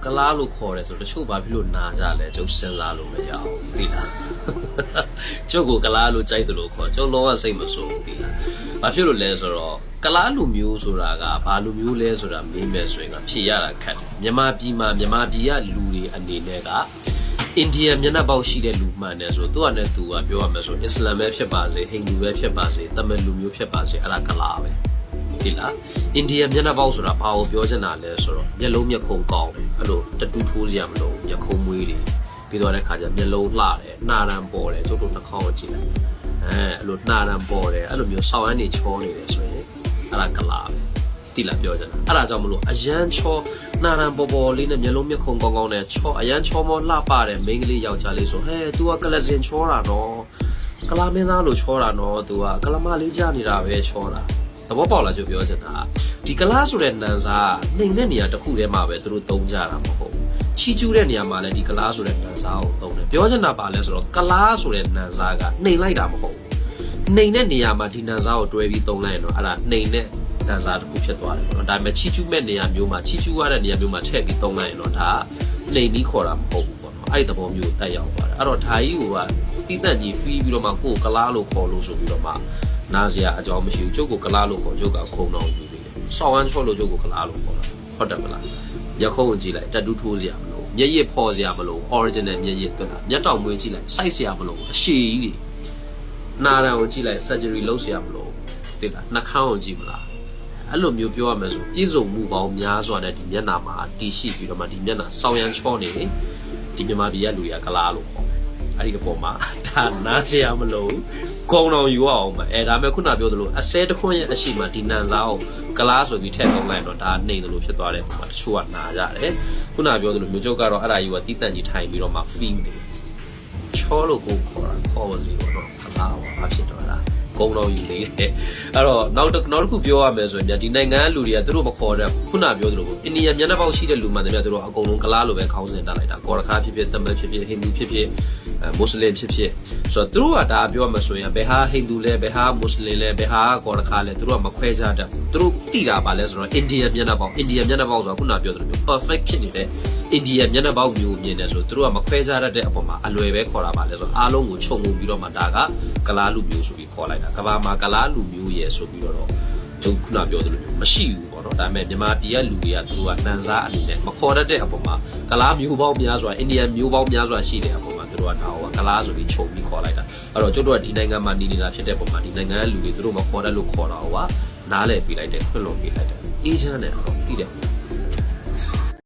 ကလားလို့ခေါ်တယ်ဆိုတော့တချို့ဘာဖြစ်လို့နာကြလဲကျုပ်စဉ်းစားလို့မရအောင်သိလားကျုပ်ကိုကလားလို့ကြိုက်တယ်လို့ခေါ်ကျုပ်လုံးဝစိတ်မဆိုးဘူးသိလားဘာဖြစ်လို့လဲဆိုတော့ကလားလူမျိုးဆိုတာကဘာလူမျိုးလဲဆိုတာမင်းပဲဆိုရင်ကဖြေရတာခက်တယ်မြန်မာပြည်ကလူတွေအနေနဲ့ကအိန္ဒိယမျက်နှာပေါက်ရှိတဲ့လူမှန်တယ်ဆိုတော့သူကလည်းသူကပြောရမယ်ဆိုအစ္စလာမ်ပဲဖြစ်ပါစေဟိန္ဒူပဲဖြစ်ပါစေတမန်လူမျိုးဖြစ်ပါစေအဲ့ဒါကလားပဲဒီလားအိန္ဒိယမျက်နှာပေါက်ဆိုတာဘာကိုပြောချင်တာလဲဆိုတော့မျက်လုံးမျက်ခုံးကောင်းတယ်အဲ့လိုတတူးထိုးစရာမလိုမျက်ခုံးမွေးတွေပြီးတော့တဲ့ခါကျမျက်လုံးလှတယ်နှာရံပေါ်တယ်ကျုပ်တို့နှာခေါင်းကိုကြည့်လိုက်အဲ့လိုနှာရံပေါ်တယ်အဲ့လိုမျိုးဆောင်းရမ်းနေချောနေတယ်ဆိုရင်အဲ့ဒါကလားပဲတိလာပြောချင်တာအဲ့ဒါကြောင့်မလို့အရန်ချောနှာရံပေါ်လေးနဲ့မျက်လုံးမျက်ခုံးကောင်းနဲ့ချောအရန်ချောမောလှပတယ်မိန်းကလေးယောက်ျားလေးဆိုဟဲ तू ကကလစင်ချောတာနော်ကလာမင်းသားလို့ချောတာနော် तू ကကလမလေးကြနေတာပဲချောတာသဘောပေါက်လားကျပြောချင်တာဒီကလားဆိုတဲ့နန်စာနှိမ်တဲ့နေရာတစ်ခုတည်းမှာပဲသူတို့သုံးကြတာမဟုတ်ဘူးချီကျူးတဲ့နေရာမှာလည်းဒီကလားဆိုတဲ့နန်စာကိုသုံးတယ်ပြောချင်တာပါလဲဆိုတော့ကလားဆိုတဲ့နန်စာကနှိမ်လိုက်တာမဟုတ်ဘူးနှိမ်တဲ့နေရာမှာဒီနန်စာကိုတွဲပြီးသုံးလိုက်ရင်တော့အဲ့ဒါနှိမ်တဲ့နန်စာတစ်ခုဖြစ်သွားတယ်ပေါ့နော်ဒါပေမဲ့ချီကျူးမဲ့နေရာမျိုးမှာချီကျူးရတဲ့နေရာမျိုးမှာထည့်ပြီးသုံးလိုက်ရင်တော့ဒါနှိမ်ပြီးခေါ်တာမဟုတ်ဘူးပေါ့နော်အဲ့ဒီသဘောမျိုးတက်ရောက်သွားတယ်အဲ့တော့ဓာကြီးကတီးတန့်ကြီးဖီးပြီးတော့မှကိုယ်ကလားလို့ခေါ်လို့ဆိုပြီးတော့မှနာစရာအကြောင်းမရှိဘူးကျုပ်ကိုကလားလို့ခေါ်ကျုပ်ကခုံတော်ယူနေတယ်။ဆောင်းဝမ်းချော့လို့ကျုပ်ကိုကလားလို့ခေါ်တာဟုတ်တယ်မလား။ရက်ခုံးကိုကြည့်လိုက်တတူးထိုးစရာမလိုမျက်ရည်ဖော်စရာမလို original မျက်ရည်တွေ့လားမျက်တောင်မွေးကြည့်လိုက်စိုက်စရာမလိုအရှည်ကြီးတွေနာရံကိုကြည့်လိုက် surgery လုပ်စရာမလိုသိလားနှာခေါင်းကိုကြည့်မလားအဲ့လိုမျိုးပြောရမယ်ဆိုပြည့်စုံမှုပေါင်းများစွာနဲ့ဒီမျက်နှာမှာတည်ရှိပြီးတော့မှဒီမျက်နှာဆောင်းရမ်းချော့နေတယ်ဒီမြန်မာပြည်ကလူတွေကကလားလို့ခေါ်တယ်အဲ့ဒီအပေါ်မှာဒါနားစရာမလိုကောင်းတော်ယူအောင်မဒါပေမဲ့ခုနပြောသလိုအစဲတစ်ခွန်းရဲ့အရှိမဒီနန်စားကိုကလားဆိုပြီးထည့်သုံးလိုက်တော့ဒါနှိမ်တယ်လို့ဖြစ်သွားတဲ့ပုံမှာတချို့ကနာကြတယ်ခုနပြောသလိုမျိုးကျုပ်ကတော့အဲ့ဒါကြီးကတီးတန့်ကြီးထိုင်ပြီးတော့မှ feel နေချောလို့ကိုခေါ်တာခေါ်ပါစီတော့ကလားဘာဖြစ်တော့လားကုန်းတော်ယူနေတယ်အဲ့တော့နောက်တစ်ခုပြောရမယ်ဆိုရင်ဒီနိုင်ငံလူတွေကသူတို့မခေါ်တဲ့ခုနပြောသလိုအိန္ဒိယမျက်နှာပေါက်ရှိတဲ့လူမှန်တယ်များသူတို့အကုန်လုံးကလားလိုပဲခေါင်းစဉ်တက်လိုက်တာကော်ရခါဖြစ်ဖြစ်တမန်ဖြစ်ဖြစ်ဟိန္ဒူဖြစ်ဖြစ်မွတ်စလင်ဖြစ်ဖြစ်ဆိုတော့သူတို့ကဒါပြောမှဆိုရင်ဘယ်ဟာဟိန္ဒူလဲဘယ်ဟာမွတ်စလင်လဲဘယ်ဟာကော်ရခါလဲသူတို့ကမခွဲခြားတတ်ဘူးသူတို့သိတာပါလဲဆိုတော့အိန္ဒိယမျက်နှာပေါက်ဆိုတာခုနပြောသလိုမျိုး perfect ဖြစ်နေတဲ့အိန္ဒိယမျက်နှာပေါက်မျိုးမြင်တယ်ဆိုသူတို့ကမခွဲခြားတတ်တဲ့အပေါ်မှာအလွယ်ပဲခေါ်တာပါလဲဆိုတော့အားလုံးကိုခြုံငုံပြီးတော့မှဒါကကလားလူမျိုးဆိုပြီးခေါ်လိုက်တာကဘာမှာကလားလူမျိုးရဲ့ဆိုပြီးတော့ကျုပ်ခုနပြောသလိုမျိုးမရှိဘူးပေါ့နော်ဒါပေမဲ့မြန်မာပြည်ကလူတွေကသူတို့ကတန်စားအနေနဲ့မခေါ်တတ်တဲ့အပေါ်မှာကလားမျိုးပေါင်းများစွာအိန္ဒိယမျိုးပေါင်းများစွာရှိတဲ့အပေါ်မှာသူတို့ကဒါကလားဆိုပြီးခြုံပြီးခေါ်လိုက်တာအဲ့တော့ကျုပ်တို့ကဒီနိုင်ငံမှာနေနေတာဖြစ်တဲ့ပုံမှာဒီနိုင်ငံကလူတွေသူတို့မခေါ်တတ်လို့ခေါ်တာဟောကနားလဲပေးလိုက်တယ်ခွင့်လွှတ်ပေးလိုက်တယ်အေးချမ်းတယ်ဟုတ်သိတယ်